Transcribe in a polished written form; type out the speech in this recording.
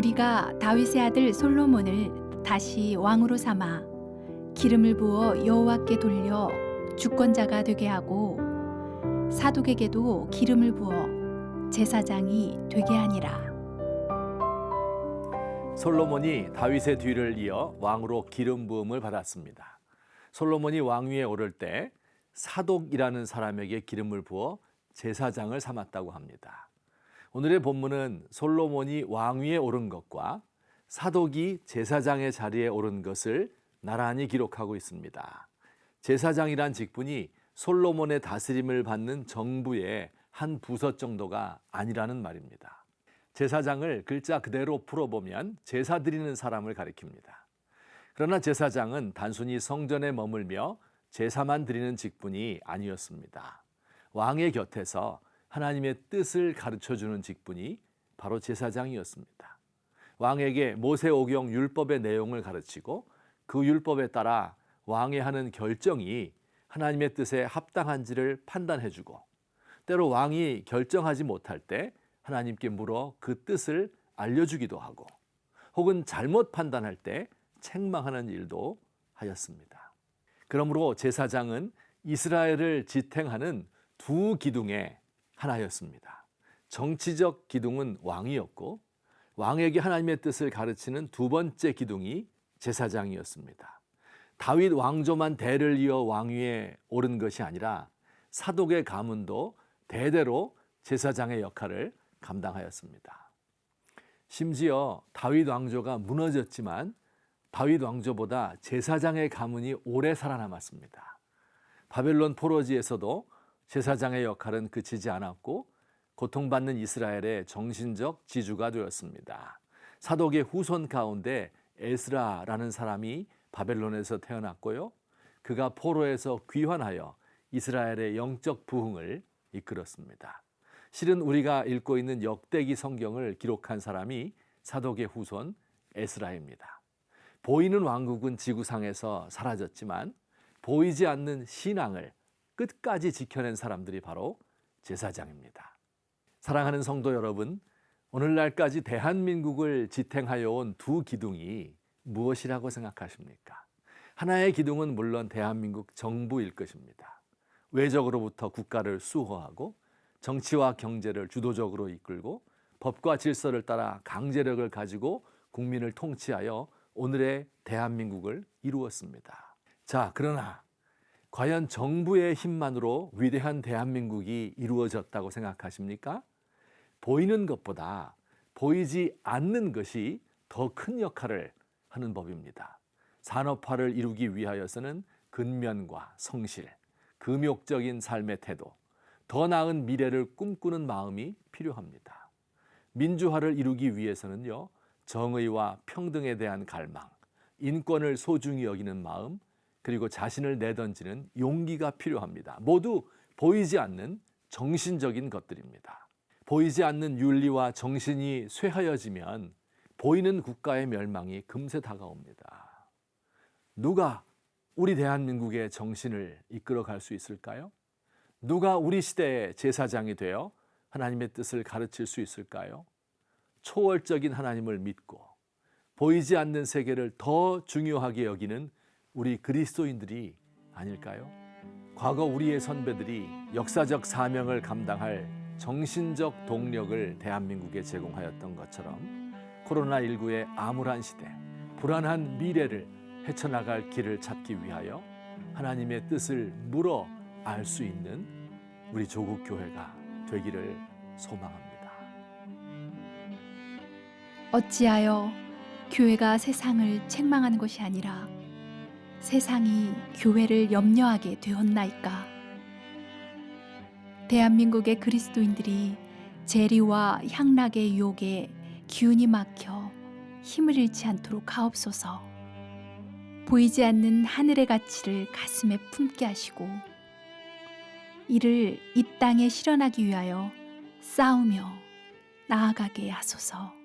우리가 다윗의 아들 솔로몬을 다시 왕으로 삼아 기름을 부어 여호와께 돌려 주권자가 되게 하고 사독에게도 기름을 부어 제사장이 되게 하니라. 솔로몬이 다윗의 뒤를 이어 왕으로 기름 부음을 받았습니다. 솔로몬이 왕위에 오를 때 사독이라는 사람에게 기름을 부어 제사장을 삼았다고 합니다. 오늘의 본문은 솔로몬이 왕위에 오른 것과 사독이 제사장의 자리에 오른 것을 나란히 기록하고 있습니다. 제사장이란 직분이 솔로몬의 다스림을 받는 정부의 한 부서 정도가 아니라는 말입니다. 제사장을 글자 그대로 풀어보면 제사 드리는 사람을 가리킵니다. 그러나 제사장은 단순히 성전에 머물며 제사만 드리는 직분이 아니었습니다. 왕의 곁에서 하나님의 뜻을 가르쳐주는 직분이 바로 제사장이었습니다. 왕에게 모세오경 율법의 내용을 가르치고 그 율법에 따라 왕이 하는 결정이 하나님의 뜻에 합당한지를 판단해주고, 때로 왕이 결정하지 못할 때 하나님께 물어 그 뜻을 알려주기도 하고, 혹은 잘못 판단할 때 책망하는 일도 하였습니다. 그러므로 제사장은 이스라엘을 지탱하는 두 기둥의 하나였습니다. 정치적 기둥은 왕이었고, 왕에게 하나님의 뜻을 가르치는 두 번째 기둥이 제사장이었습니다. 다윗 왕조만 대를 이어 왕위에 오른 것이 아니라 사독의 가문도 대대로 제사장의 역할을 감당하였습니다. 심지어 다윗 왕조가 무너졌지만 다윗 왕조보다 제사장의 가문이 오래 살아남았습니다. 바벨론 포로지에서도 제사장의 역할은 그치지 않았고 고통받는 이스라엘의 정신적 지주가 되었습니다. 사독의 후손 가운데 에스라라는 사람이 바벨론에서 태어났고요. 그가 포로에서 귀환하여 이스라엘의 영적 부흥을 이끌었습니다. 실은 우리가 읽고 있는 역대기 성경을 기록한 사람이 사독의 후손 에스라입니다. 보이는 왕국은 지구상에서 사라졌지만 보이지 않는 신앙을 끝까지 지켜낸 사람들이 바로 제사장입니다. 사랑하는 성도 여러분, 오늘날까지 대한민국을 지탱하여 온 두 기둥이 무엇이라고 생각하십니까? 하나의 기둥은 물론 대한민국 정부일 것입니다. 외적으로부터 국가를 수호하고 정치와 경제를 주도적으로 이끌고 법과 질서를 따라 강제력을 가지고 국민을 통치하여 오늘의 대한민국을 이루었습니다. 자, 그러나 과연 정부의 힘만으로 위대한 대한민국이 이루어졌다고 생각하십니까? 보이는 것보다 보이지 않는 것이 더 큰 역할을 하는 법입니다. 산업화를 이루기 위하여서는 근면과 성실, 금욕적인 삶의 태도, 더 나은 미래를 꿈꾸는 마음이 필요합니다. 민주화를 이루기 위해서는요, 정의와 평등에 대한 갈망, 인권을 소중히 여기는 마음, 그리고 자신을 내던지는 용기가 필요합니다. 모두 보이지 않는 정신적인 것들입니다. 보이지 않는 윤리와 정신이 쇠하여지면 보이는 국가의 멸망이 금세 다가옵니다. 누가 우리 대한민국의 정신을 이끌어갈 수 있을까요? 누가 우리 시대의 제사장이 되어 하나님의 뜻을 가르칠 수 있을까요? 초월적인 하나님을 믿고 보이지 않는 세계를 더 중요하게 여기는 우리 그리스도인들이 아닐까요? 과거 우리의 선배들이 역사적 사명을 감당할 정신적 동력을 대한민국에 제공하였던 것처럼 코로나19의 암울한 시대, 불안한 미래를 헤쳐나갈 길을 찾기 위하여 하나님의 뜻을 물어 알 수 있는 우리 조국 교회가 되기를 소망합니다. 어찌하여 교회가 세상을 책망하는 것이 아니라 세상이 교회를 염려하게 되었나이까? 대한민국의 그리스도인들이 재리와 향락의 유혹에 기운이 막혀 힘을 잃지 않도록 하옵소서. 보이지 않는 하늘의 가치를 가슴에 품게 하시고 이를 이 땅에 실현하기 위하여 싸우며 나아가게 하소서.